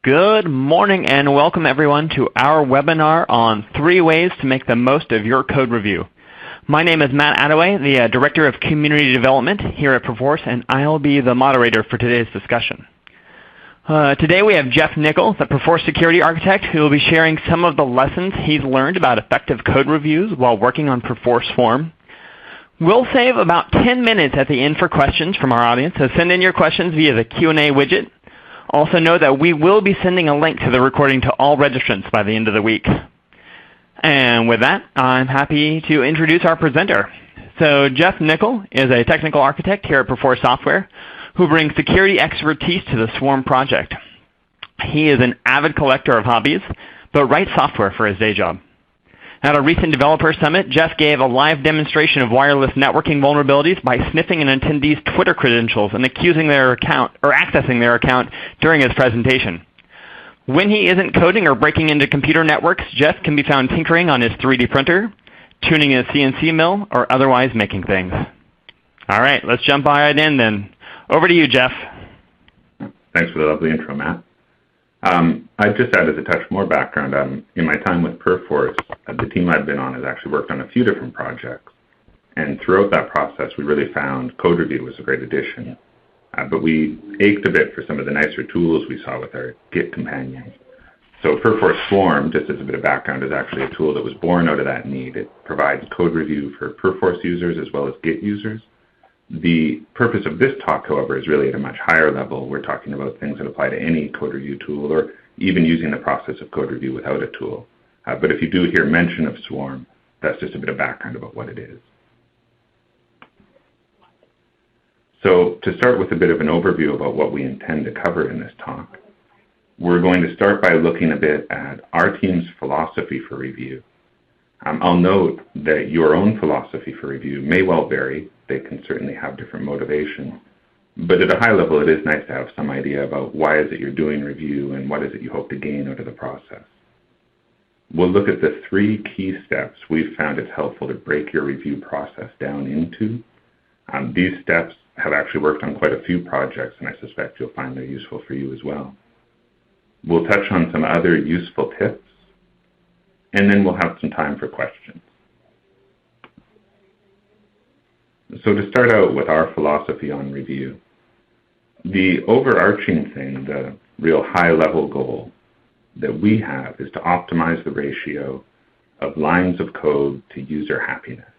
Good morning and welcome everyone to our webinar on 3 ways to make the most of your code review. My name is Matt Attaway, the Director of Community Development here at Perforce, and I'll be the moderator for today's discussion. Today we have Geoff Nicol, the Perforce Security Architect, who will be sharing some of the lessons he's learned about effective code reviews while working on Perforce Swarm. We'll save about 10 minutes at the end for questions from our audience, so send in your questions via the Q&A widget. Also know that we will be sending a link to the recording to all registrants by the end of the week. And with that, I'm happy to introduce our presenter. So Geoff Nicol is a technical architect here at Perforce Software who brings security expertise to the Swarm project. He is an avid collector of hobbies, but writes software for his day job. At a recent developer summit, Geoff gave a live demonstration of wireless networking vulnerabilities by sniffing an attendee's Twitter credentials and accusing their account or accessing their account during his presentation. When he isn't coding or breaking into computer networks, Geoff can be found tinkering on his 3D printer, tuning his CNC mill, or otherwise making things. All right, let's jump right in then. Over to you, Geoff. Thanks for the lovely intro, Matt. I'd just add as a touch more background. In my time with Perforce, the team I've been on has actually worked on a few different projects. And throughout that process, we really found code review was a great addition. But we ached a bit for some of the nicer tools we saw with our Git companions. So Perforce Swarm, just as a bit of background, is actually a tool that was born out of that need. It provides code review for Perforce users as well as Git users. The purpose of this talk, however, is really at a much higher level. We're talking about things that apply to any code review tool or even using the process of code review without a tool. But if you do hear mention of Swarm, that's just a bit of background about what it is. So to start with a bit of an overview about what we intend to cover in this talk, we're going to start by looking a bit at our team's philosophy for review. I'll note that your own philosophy for review may well vary. They can certainly have different motivations. But at a high level, it is nice to have some idea about why is it you're doing review and what is it you hope to gain out of the process. We'll look at the 3 key steps we've found it's helpful to break your review process down into. These steps have actually worked on quite a few projects, and I suspect you'll find they're useful for you as well. We'll touch on some other useful tips, and then we'll have some time for questions. So to start out with our philosophy on review, the overarching thing, the real high-level goal that we have is to optimize the ratio of lines of code to user happiness.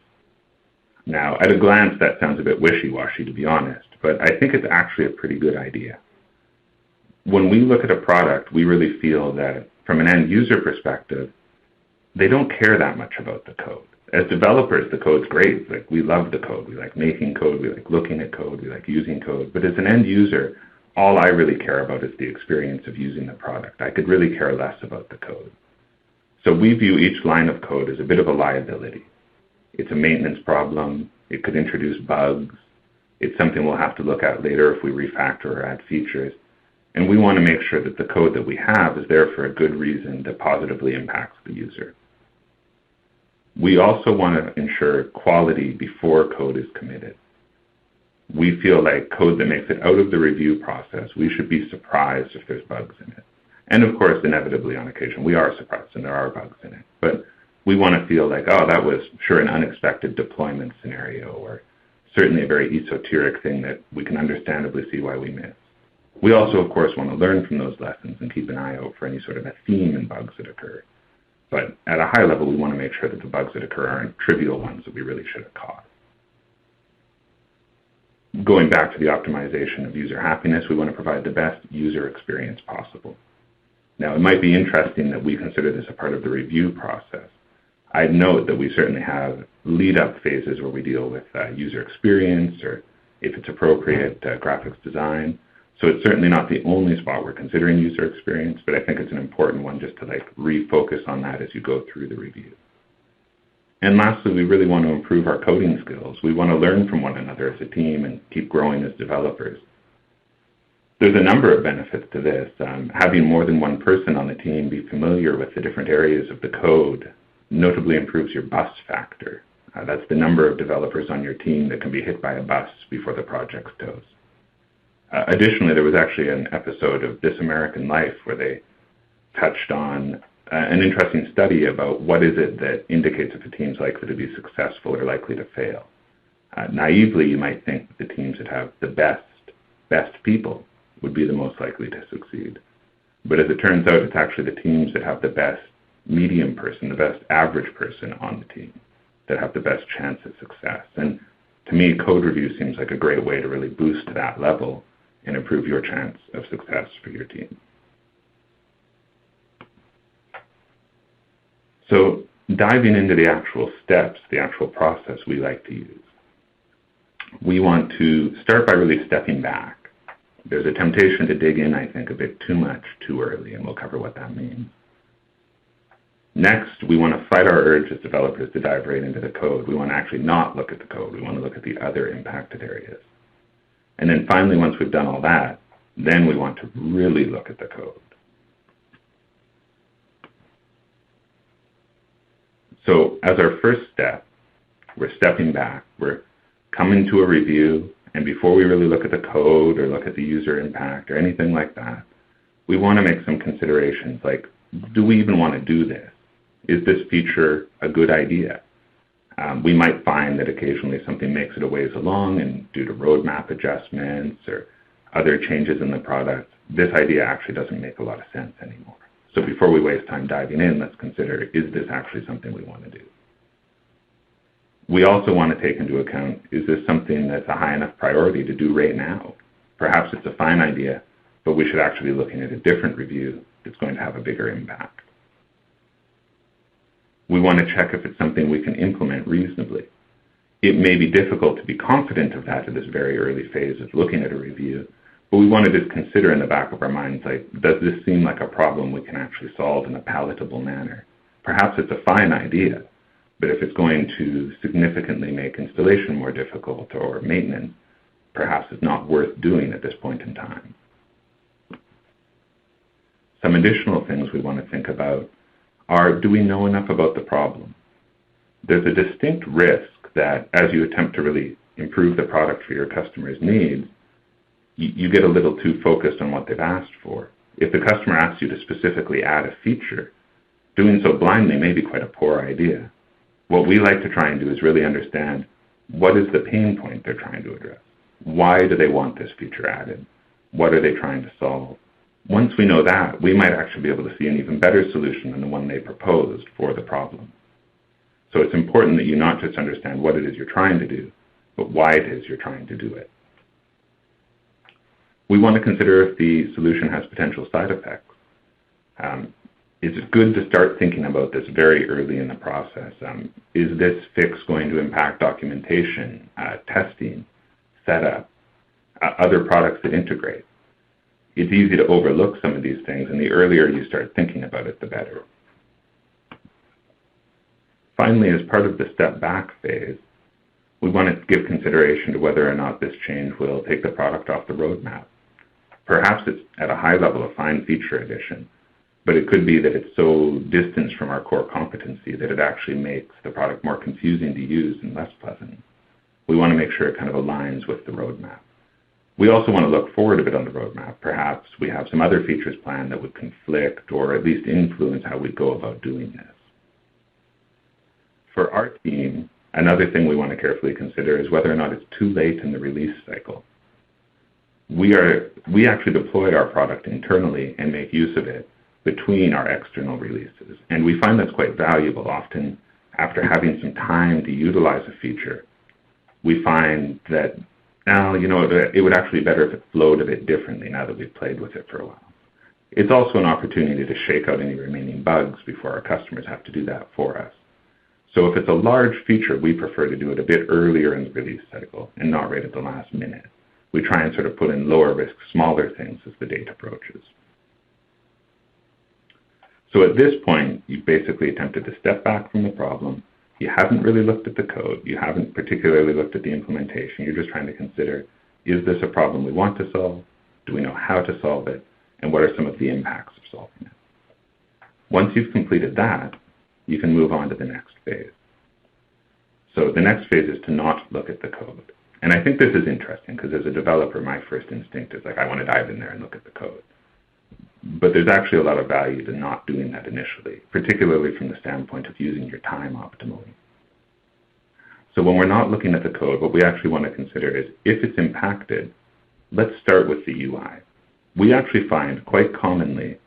Now, at a glance, that sounds a bit wishy-washy, to be honest, but I think it's actually a pretty good idea. When we look at a product, we really feel that from an end-user perspective, they don't care that much about the code. As developers, the code's great. Like, we love the code. We like making code. We like looking at code. We like using code. But as an end user, all I really care about is the experience of using the product. I could really care less about the code. So we view each line of code as a bit of a liability. It's a maintenance problem. It could introduce bugs. It's something we'll have to look at later if we refactor or add features. And we want to make sure that the code that we have is there for a good reason that positively impacts the user. We also want to ensure quality before code is committed. We feel like code that makes it out of the review process, we should be surprised if there's bugs in it. And of course, inevitably on occasion, we are surprised and there are bugs in it. But we want to feel like, oh, that was sure an unexpected deployment scenario, or certainly a very esoteric thing that we can understandably see why we missed. We also, of course, want to learn from those lessons and keep an eye out for any sort of a theme in bugs that occur. But at a high level, we want to make sure that the bugs that occur aren't trivial ones that we really should have caught. Going back to the optimization of user happiness, we want to provide the best user experience possible. Now, it might be interesting that we consider this a part of the review process. I'd note that we certainly have lead-up phases where we deal with user experience, or if it's appropriate, graphics design. So it's certainly not the only spot we're considering user experience, but I think it's an important one just to refocus on that as you go through the review. And lastly, we really want to improve our coding skills. We want to learn from one another as a team and keep growing as developers. There's a number of benefits to this. Having more than one person on the team be familiar with the different areas of the code notably improves your bus factor. That's the number of developers on your team that can be hit by a bus before the project's toast. Additionally, there was actually an episode of This American Life where they touched on an interesting study about what is it that indicates if a team's likely to be successful or likely to fail. Naively, you might think that the teams that have the best people would be the most likely to succeed. But as it turns out, it's actually the teams that have the best medium person, the best average person on the team that have the best chance of success. And to me, code review seems like a great way to really boost to that level and improve your chance of success for your team. So diving into the actual steps, the actual process we like to use, we want to start by really stepping back. There's a temptation to dig in, I think, a bit too much too early, and we'll cover what that means. Next, we want to fight our urge as developers to dive right into the code. We want to actually not look at the code. We want to look at the other impacted areas. And then finally, once we've done all that, then we want to really look at the code. So as our first step, we're stepping back. We're coming to a review, and before we really look at the code or look at the user impact or anything like that, we want to make some considerations like, do we even want to do this? Is this feature a good idea? We might find that occasionally something makes it a ways along, and due to roadmap adjustments or other changes in the product, this idea actually doesn't make a lot of sense anymore. So before we waste time diving in, let's consider, is this actually something we want to do? We also want to take into account, is this something that's a high enough priority to do right now? Perhaps it's a fine idea, but we should actually be looking at a different review that's going to have a bigger impact. We want to check if it's something we can implement reasonably. It may be difficult to be confident of that at this very early phase of looking at a review, but we want to just consider in the back of our minds, like, does this seem like a problem we can actually solve in a palatable manner? Perhaps it's a fine idea, but if it's going to significantly make installation more difficult or maintenance, perhaps it's not worth doing at this point in time. Some additional things we want to think about are, do we know enough about the problem? There's a distinct risk that as you attempt to really improve the product for your customers' needs, you get a little too focused on what they've asked for. If the customer asks you to specifically add a feature, doing so blindly may be quite a poor idea. What we like to try and do is really understand, what is the pain point they're trying to address? Why do they want this feature added? What are they trying to solve? Once we know that, we might actually be able to see an even better solution than the one they proposed for the problem. So it's important that you not just understand what it is you're trying to do, but why it is you're trying to do it. We want to consider if the solution has potential side effects. It's good to start thinking about this very early in the process. Is this fix going to impact documentation, testing, setup, other products that integrate? It's easy to overlook some of these things, and the earlier you start thinking about it, the better. Finally, as part of the step back phase, we want to give consideration to whether or not this change will take the product off the roadmap. Perhaps it's at a high level a fine feature addition, but it could be that it's so distanced from our core competency that it actually makes the product more confusing to use and less pleasant. We want to make sure it kind of aligns with the roadmap. We also want to look forward a bit on the roadmap. Perhaps we have some other features planned that would conflict or at least influence how we go about doing this. For our team, another thing we want to carefully consider is whether or not it's too late in the release cycle. We actually deploy our product internally and make use of it between our external releases. And we find that's quite valuable. Often, after having some time to utilize a feature, we find that, it would actually be better if it flowed a bit differently now that we've played with it for a while. It's also an opportunity to shake out any remaining bugs before our customers have to do that for us. So if it's a large feature, we prefer to do it a bit earlier in the release cycle and not right at the last minute. We try and sort of put in lower risk, smaller things as the date approaches. So at this point, you've basically attempted to step back from the problem. You haven't really looked at the code. You haven't particularly looked at the implementation. You're just trying to consider, is this a problem we want to solve? Do we know how to solve it? And what are some of the impacts of solving it? Once you've completed that, you can move on to the next phase. So the next phase is to not look at the code. And I think this is interesting because as a developer, my first instinct is like, I want to dive in there and look at the code. But there's actually a lot of value to not doing that initially, particularly from the standpoint of using your time optimally. So when we're not looking at the code, what we actually want to consider is if it's impacted, let's start with the UI. We actually find quite commonly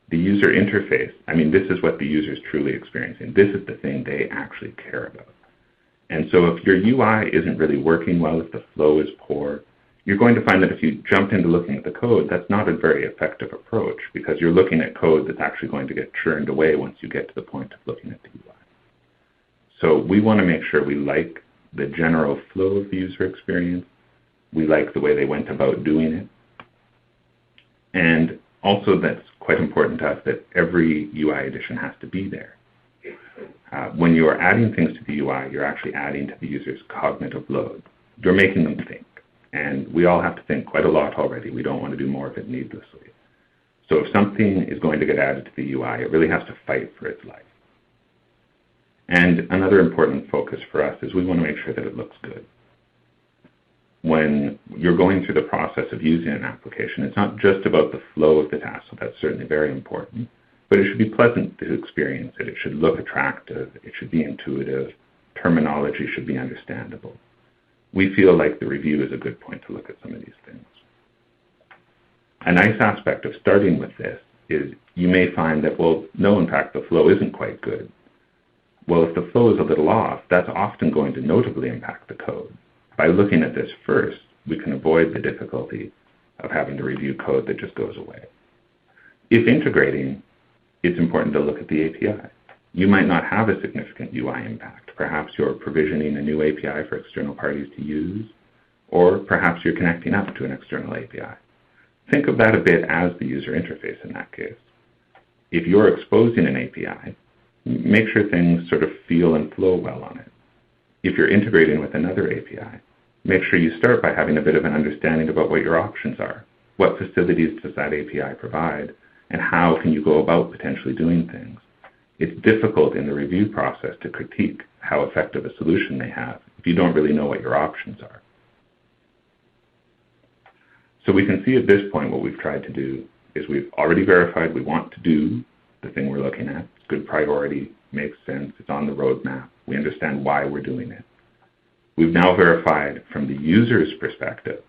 the user interface, I mean, this is what the user is truly experiencing. This is the thing they actually care about. And so if your UI isn't really working well, if the flow is poor, you're going to find that if you jump into looking at the code, that's not a very effective approach because you're looking at code that's actually going to get churned away once you get to the point of looking at the UI. So we want to make sure we like the general flow of the user experience. We like the way they went about doing it. And also that's quite important to us that every UI addition has to be there. When you are adding things to the UI, you're actually adding to the user's cognitive load. You're making them think. And we all have to think quite a lot already. We don't want to do more of it needlessly. So if something is going to get added to the UI, it really has to fight for its life. And another important focus for us is we want to make sure that it looks good. When you're going through the process of using an application, it's not just about the flow of the task, so that's certainly very important, but it should be pleasant to experience it. It should look attractive. It should be intuitive. Terminology should be understandable. We feel like the review is a good point to look at some of these things. A nice aspect of starting with this is you may find that, well, no, in fact, the flow isn't quite good. Well, if the flow is a little off, that's often going to notably impact the code. By looking at this first, we can avoid the difficulty of having to review code that just goes away. If integrating, it's important to look at the API. You might not have a significant UI impact. Perhaps you're provisioning a new API for external parties to use, or perhaps you're connecting up to an external API. Think of that a bit as the user interface in that case. If you're exposing an API, make sure things sort of feel and flow well on it. If you're integrating with another API, make sure you start by having a bit of an understanding about what your options are. What facilities does that API provide, and how can you go about potentially doing things? It's difficult in the review process to critique how effective a solution they have if you don't really know what your options are. So we can see at this point what we've tried to do is we've already verified we want to do the thing we're looking at. It's good priority, makes sense, it's on the roadmap. We understand why we're doing it. We've now verified from the user's perspective,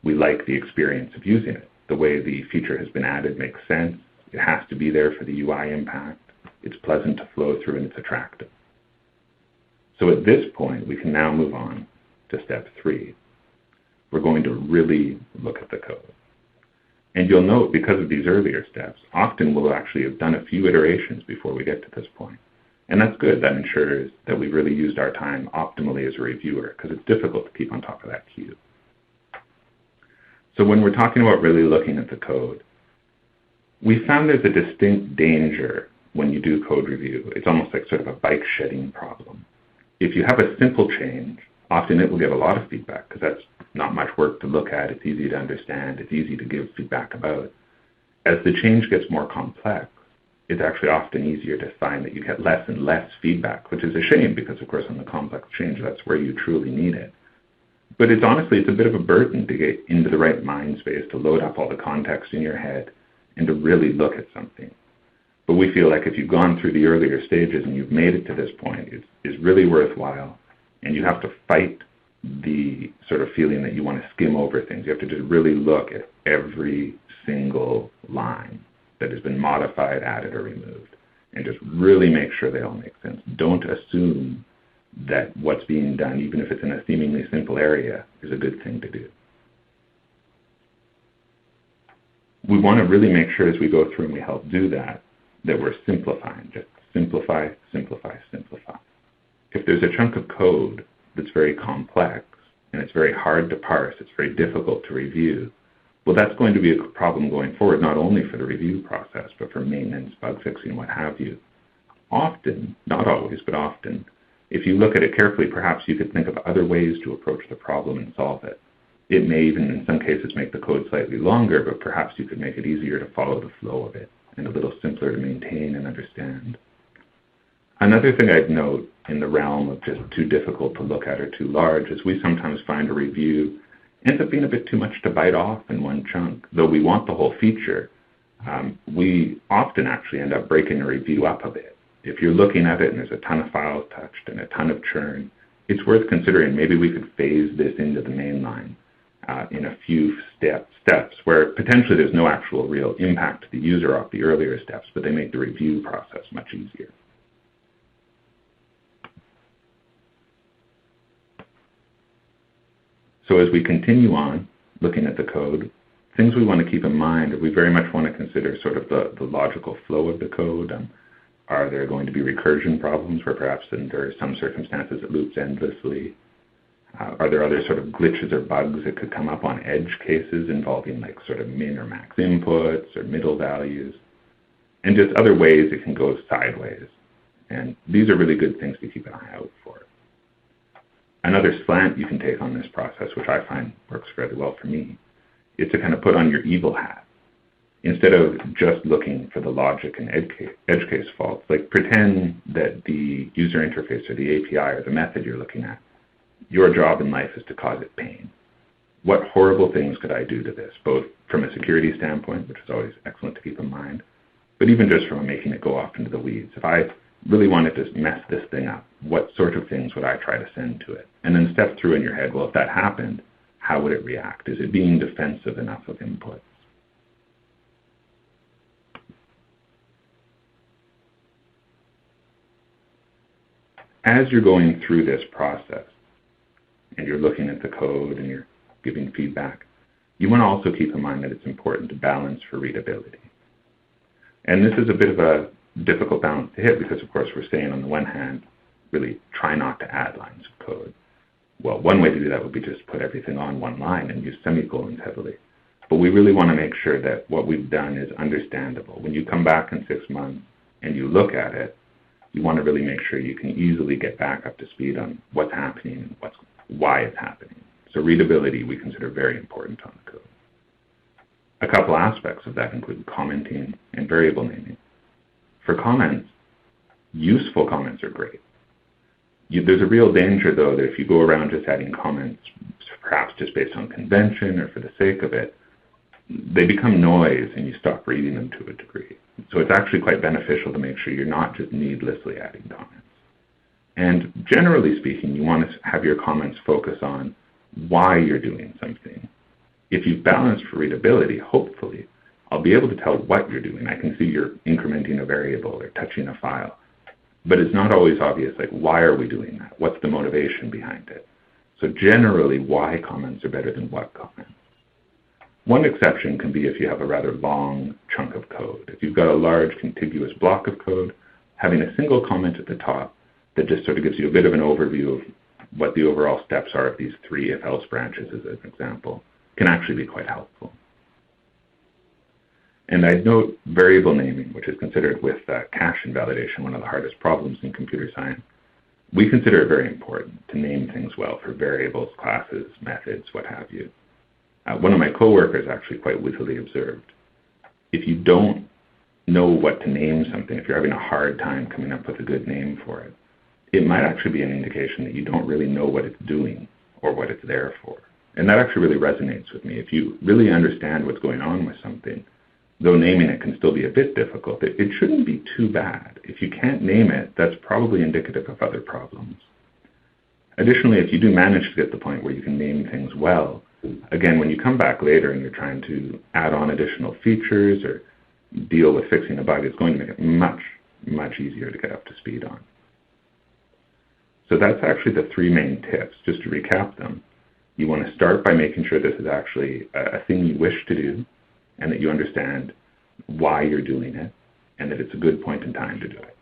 we like the experience of using it. The way the feature has been added makes sense. It has to be there for the UI impact. It's pleasant to flow through and it's attractive. So at this point, we can now move on to step 3. We're going to really look at the code. And you'll note because of these earlier steps, often we'll actually have done a few iterations before we get to this point. And that's good. That ensures that we've really used our time optimally as a reviewer because it's difficult to keep on top of that queue. So when we're talking about really looking at the code, we found there's a distinct danger when you do code review. It's almost like sort of a bike shedding problem. If you have a simple change, often it will get a lot of feedback because that's not much work to look at. It's easy to understand. It's easy to give feedback about. As the change gets more complex, it's actually often easier to find that you get less and less feedback, which is a shame because, of course, on the complex change, that's where you truly need it. But it's honestly, it's a bit of a burden to get into the right mind space, to load up all the context in your head, and to really look at something. But we feel like if you've gone through the earlier stages and you've made it to this point, it's really worthwhile. And you have to fight the sort of feeling that you want to skim over things. You have to just really look at every single line that has been modified, added, or removed, and just really make sure they all make sense. Don't assume that what's being done, even if it's in a seemingly simple area, is a good thing to do. We want to really make sure as we go through and we help do that we're simplifying. Just simplify, simplify, simplify. If there's a chunk of code that's very complex and it's very hard to parse, it's very difficult to review, well, that's going to be a problem going forward, not only for the review process, but for maintenance, bug fixing, what have you. Often, not always, but often, if you look at it carefully, perhaps you could think of other ways to approach the problem and solve it. It may even, in some cases, make the code slightly longer, but perhaps you could make it easier to follow the flow of it and a little simpler to maintain and understand. Another thing I'd note in the realm of just too difficult to look at or too large is we sometimes find a review ends up being a bit too much to bite off in one chunk. Though we want the whole feature, we often actually end up breaking a review up a bit. If you're looking at it and there's a ton of files touched and a ton of churn, it's worth considering maybe we could phase this into the main line in a few steps where potentially there's no actual real impact to the user off the earlier steps, but they make the review process much easier. So as we continue on looking at the code, things we want to keep in mind are we very much want to consider sort of the logical flow of the code. Are there going to be recursion problems where perhaps under some circumstances it loops endlessly? Are there other sort of glitches or bugs that could come up on edge cases involving like sort of min or max inputs or middle values? And just other ways it can go sideways. And these are really good things to keep an eye out for. Another slant you can take on this process, which I find works fairly well for me, is to kind of put on your evil hat. Instead of just looking for the logic and edge case faults, like pretend that the user interface or the API or the method you're looking at, your job in life is to cause it pain. What horrible things could I do to this, both from a security standpoint, which is always excellent to keep in mind, but even just from making it go off into the weeds. If I really wanted to mess this thing up, what sort of things would I try to send to it? And then step through in your head, well, if that happened, how would it react? Is it being defensive enough of inputs? As you're going through this process, and you're looking at the code and you're giving feedback, you want to also keep in mind that it's important to balance for readability. And this is a bit of a difficult balance to hit because, of course, we're saying on the one hand, really try not to add lines of code. Well, one way to do that would be just put everything on one line and use semicolons heavily. But we really want to make sure that what we've done is understandable. When you come back in 6 months and you look at it, you want to really make sure you can easily get back up to speed on what's happening and why it's happening. So readability we consider very important on the code. A couple aspects of that include commenting and variable naming. For comments, useful comments are great. There's a real danger, though, that if you go around just adding comments, perhaps just based on convention or for the sake of it, they become noise and you stop reading them to a degree. So it's actually quite beneficial to make sure you're not just needlessly adding comments. And generally speaking, you want to have your comments focus on why you're doing something. If you've balanced for readability, hopefully, I'll be able to tell what you're doing. I can see you're incrementing a variable or touching a file. But it's not always obvious, like, why are we doing that? What's the motivation behind it? So generally, why comments are better than what comments. One exception can be if you have a rather long chunk of code. If you've got a large contiguous block of code, having a single comment at the top that just sort of gives you a bit of an overview of what the overall steps are of these 3 if-else branches, as an example, can actually be quite helpful. And I'd note variable naming, which is considered with cache invalidation one of the hardest problems in computer science. We consider it very important to name things well for variables, classes, methods, what have you. One of my coworkers actually quite wittily observed, if you don't know what to name something, if you're having a hard time coming up with a good name for it, it might actually be an indication that you don't really know what it's doing or what it's there for. And that actually really resonates with me. If you really understand what's going on with something, though naming it can still be a bit difficult, it shouldn't be too bad. If you can't name it, that's probably indicative of other problems. Additionally, if you do manage to get to the point where you can name things well, again, when you come back later and you're trying to add on additional features or deal with fixing a bug, it's going to make it much, much easier to get up to speed on. So that's actually the 3 main tips. Just to recap them, you want to start by making sure this is actually a thing you wish to do, and that you understand why you're doing it, and that it's a good point in time to do it.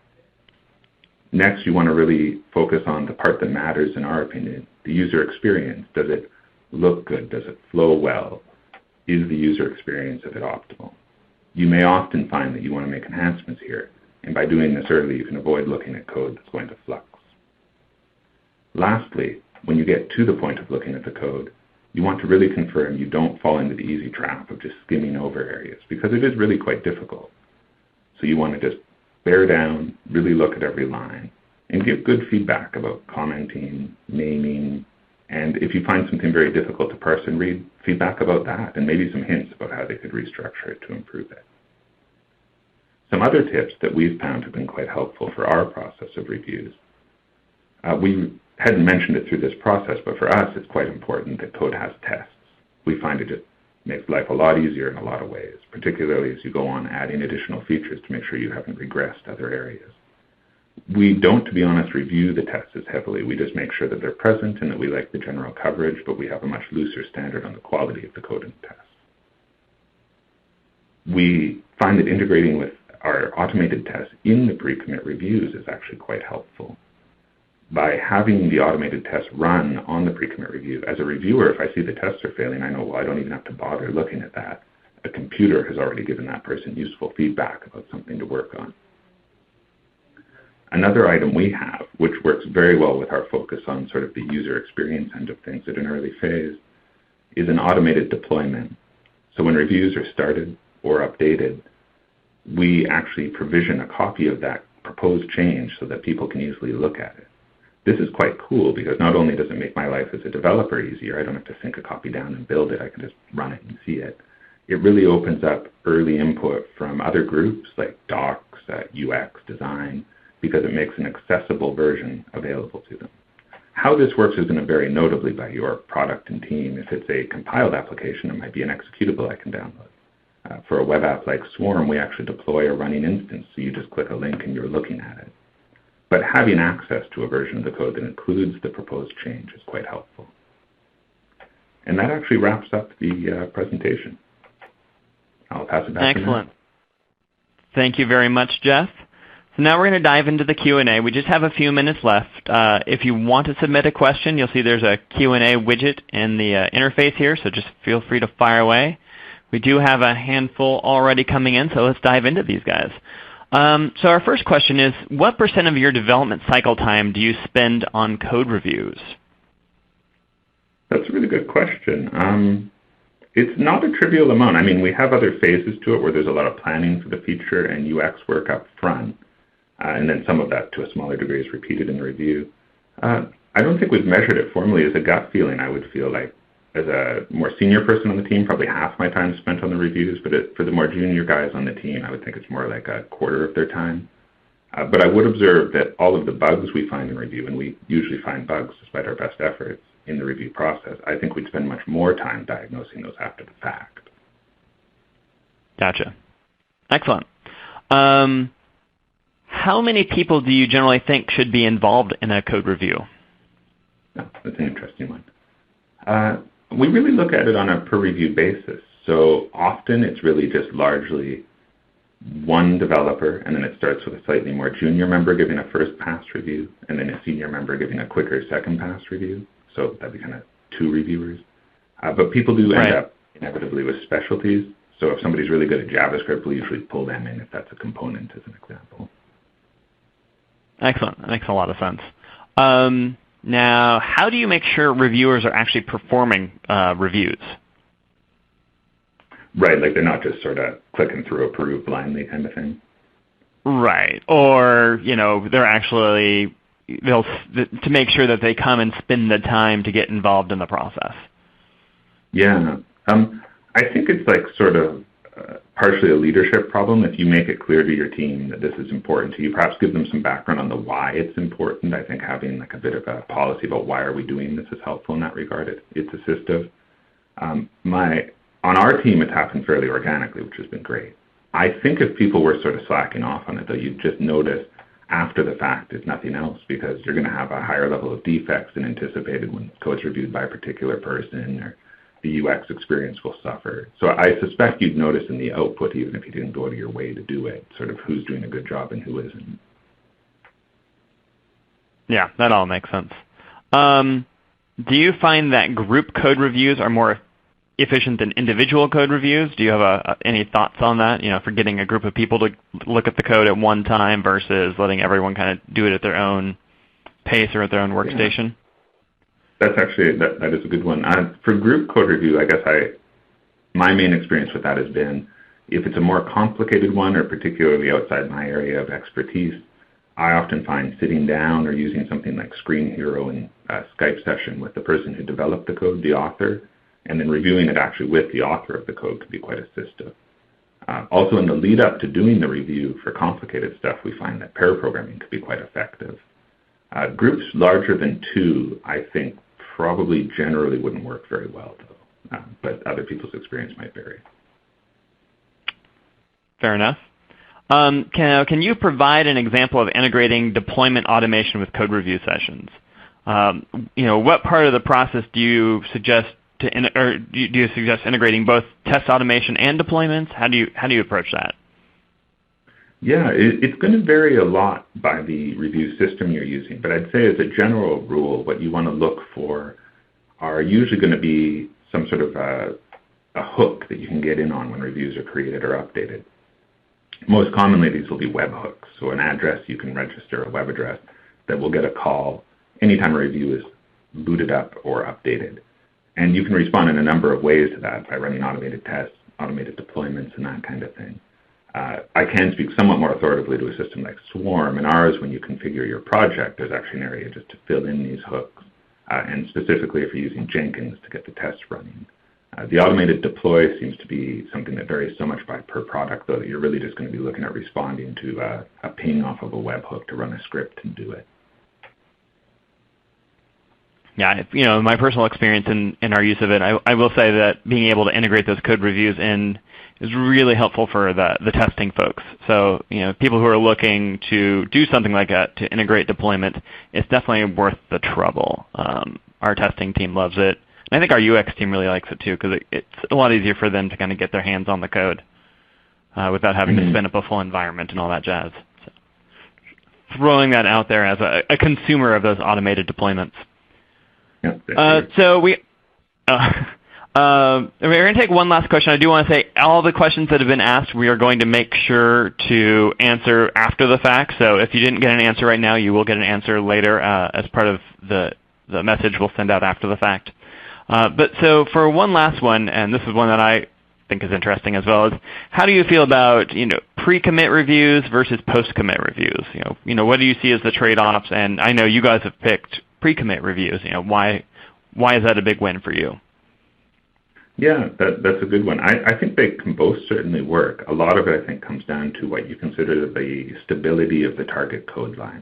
Next, you want to really focus on the part that matters in our opinion, the user experience. Does it look good? Does it flow well? Is the user experience of it optimal? You may often find that you want to make enhancements here, and by doing this early, you can avoid looking at code that's going to flux. Lastly, when you get to the point of looking at the code, you want to really confirm you don't fall into the easy trap of just skimming over areas, because it is really quite difficult. So you want to just bear down, really look at every line, and give good feedback about commenting, naming, and if you find something very difficult to parse and read, feedback about that, and maybe some hints about how they could restructure it to improve it. Some other tips that we've found have been quite helpful for our process of reviews. We hadn't mentioned it through this process, but for us it's quite important that code has tests. We find it just makes life a lot easier in a lot of ways, particularly as you go on adding additional features to make sure you haven't regressed other areas. We don't, to be honest, review the tests as heavily. We just make sure that they're present and that we like the general coverage, but we have a much looser standard on the quality of the code in the tests. We find that integrating with our automated tests in the pre-commit reviews is actually quite helpful. By having the automated tests run on the pre-commit review, as a reviewer, if I see the tests are failing, I know, well, I don't even have to bother looking at that. A computer has already given that person useful feedback about something to work on. Another item we have, which works very well with our focus on sort of the user experience end of things at an early phase, is an automated deployment. So when reviews are started or updated, we actually provision a copy of that proposed change so that people can easily look at it. This is quite cool because not only does it make my life as a developer easier, I don't have to sync a copy down and build it, I can just run it and see it. It really opens up early input from other groups like docs, UX, design, because it makes an accessible version available to them. How this works is going to vary notably by your product and team. If it's a compiled application, it might be an executable I can download. For a web app like Swarm, we actually deploy a running instance, so you just click a link and you're looking at it. But having access to a version of the code that includes the proposed change is quite helpful. And that actually wraps up the presentation. I'll pass it back to Matt. Excellent. Thank you very much, Geoff. So now we're going to dive into the Q&A. We just have a few minutes left. If you want to submit a question, you'll see there's a Q&A widget in the interface here, so just feel free to fire away. We do have a handful already coming in, so let's dive into these guys. So our first question is, what % of your development cycle time do you spend on code reviews? That's a really good question. It's not a trivial amount. I mean, we have other phases to it where there's a lot of planning for the feature and UX work up front. And then some of that, to a smaller degree, is repeated in the review. I don't think we've measured it formally. As a gut feeling, I would feel like, as a more senior person on the team, probably half my time spent on the reviews, but for the more junior guys on the team, I would think it's more like a quarter of their time. But I would observe that all of the bugs we find in review, and we usually find bugs despite our best efforts in the review process, I think we'd spend much more time diagnosing those after the fact. Gotcha. Excellent. How many people do you generally think should be involved in a code review? Oh, that's an interesting one. We really look at it on a per review basis. So often it's really just largely one developer, and then it starts with a slightly more junior member giving a first pass review, and then a senior member giving a quicker second pass review. So that'd be kind of two reviewers. But people do end up inevitably with specialties. So if somebody's really good at JavaScript, we usually pull them in if that's a component as an example. Excellent. That makes a lot of sense. Now, how do you make sure reviewers are actually performing reviews? Right, like they're not just sort of clicking through approve blindly kind of thing. Right, or they're actually to make sure that they come and spend the time to get involved in the process. Yeah, I think it's like sort of partially a leadership problem. If you make it clear to your team that this is important to you, perhaps give them some background on the why it's important. I think having like a bit of a policy about why are we doing this is helpful in that regard. It's assistive. On our team, it's happened fairly organically, which has been great. I think if people were sort of slacking off on it, though, you'd just notice after the fact, if nothing else, because you're going to have a higher level of defects than anticipated when code's reviewed by a particular person, or the UX experience will suffer. So I suspect you'd notice in the output, even if you didn't go to your way to do it, sort of who's doing a good job and who isn't. Yeah, that all makes sense. Do you find that group code reviews are more efficient than individual code reviews? Do you have any thoughts on that, for getting a group of people to look at the code at one time versus letting everyone kind of do it at their own pace or at their own workstation? Yeah. That's actually, that is a good one. For group code review, I guess my main experience with that has been, if it's a more complicated one or particularly outside my area of expertise, I often find sitting down or using something like Screen Hero in a Skype session with the person who developed the code, the author, and then reviewing it actually with the author of the code could be quite assistive. Also, in the lead up to doing the review for complicated stuff, we find that pair programming could be quite effective. Groups larger than 2, I think, probably generally wouldn't work very well, though, but other people's experience might vary. Fair enough. Can you provide an example of integrating deployment automation with code review sessions? What part of the process do you suggest do you suggest integrating both test automation and deployments? How do you approach that? Yeah, it's going to vary a lot by the review system you're using, but I'd say as a general rule, what you want to look for are usually going to be some sort of a hook that you can get in on when reviews are created or updated. Most commonly, these will be webhooks, so an address you can register, a web address that will get a call anytime a review is booted up or updated. And you can respond in a number of ways to that by running automated tests, automated deployments, and that kind of thing. I can speak somewhat more authoritatively to a system like Swarm. In ours, when you configure your project, there's actually an area just to fill in these hooks, and specifically if you're using Jenkins to get the tests running. The automated deploy seems to be something that varies so much per product, though, that you're really just going to be looking at responding to a ping off of a webhook to run a script and do it. Yeah, my personal experience in our use of it, I will say that being able to integrate those code reviews in is really helpful for the testing folks. So, people who are looking to do something like that, to integrate deployment, it's definitely worth the trouble. Our testing team loves it. And I think our UX team really likes it too, because it's a lot easier for them to kind of get their hands on the code without having to spin up a full environment and all that jazz. So, throwing that out there as a consumer of those automated deployments. So we're going to take one last question. I do want to say all the questions that have been asked, we are going to make sure to answer after the fact. So if you didn't get an answer right now, you will get an answer later as part of the message we'll send out after the fact. But so for one last one, and this is one that I think is interesting as well, is how do you feel about pre-commit reviews versus post-commit reviews? What do you see as the trade-offs? And I know you guys have picked pre-commit reviews. Why is that a big win for you? Yeah, that's a good one. I think they can both certainly work. A lot of it, I think, comes down to what you consider the stability of the target code line.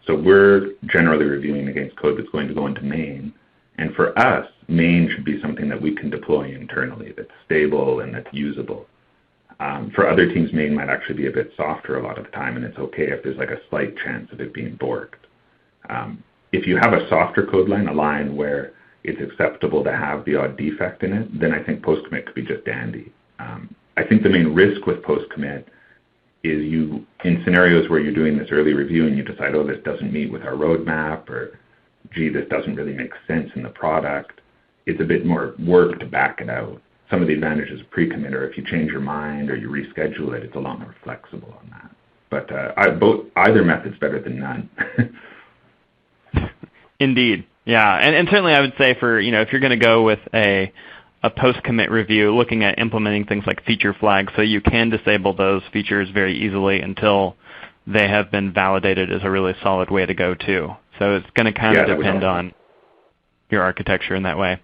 So we're generally reviewing against code that's going to go into main. And for us, main should be something that we can deploy internally that's stable and that's usable. For other teams, main might actually be a bit softer a lot of the time, and it's okay if there's like a slight chance of it being borked. If you have a softer code line, a line where it's acceptable to have the odd defect in it, then I think post-commit could be just dandy. I think the main risk with post-commit is in scenarios where you're doing this early review and you decide, oh, this doesn't meet with our roadmap, or gee, this doesn't really make sense in the product, it's a bit more work to back it out. Some of the advantages of pre-commit are if you change your mind or you reschedule it, it's a lot more flexible on that. But either method's better than none. Indeed. Yeah, and certainly I would say for, if you're going to go with a post-commit review, looking at implementing things like feature flags so you can disable those features very easily until they have been validated is a really solid way to go too. So it's going to kind of depend on your architecture in that way.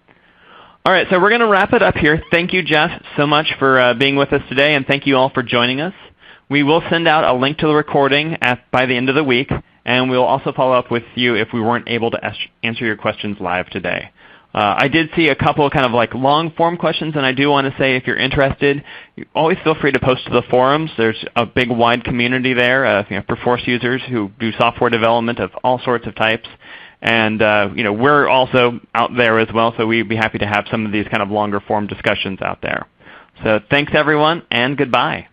All right, so we're going to wrap it up here. Thank you, Geoff, so much for being with us today, and thank you all for joining us. We will send out a link to the recording by the end of the week, and we'll also follow up with you if we weren't able to answer your questions live today. I did see a couple of kind of like long-form questions, and I do want to say if you're interested, you always feel free to post to the forums. There's a big, wide community there of Perforce users who do software development of all sorts of types. And we're also out there as well, so we'd be happy to have some of these kind of longer-form discussions out there. So thanks, everyone, and goodbye.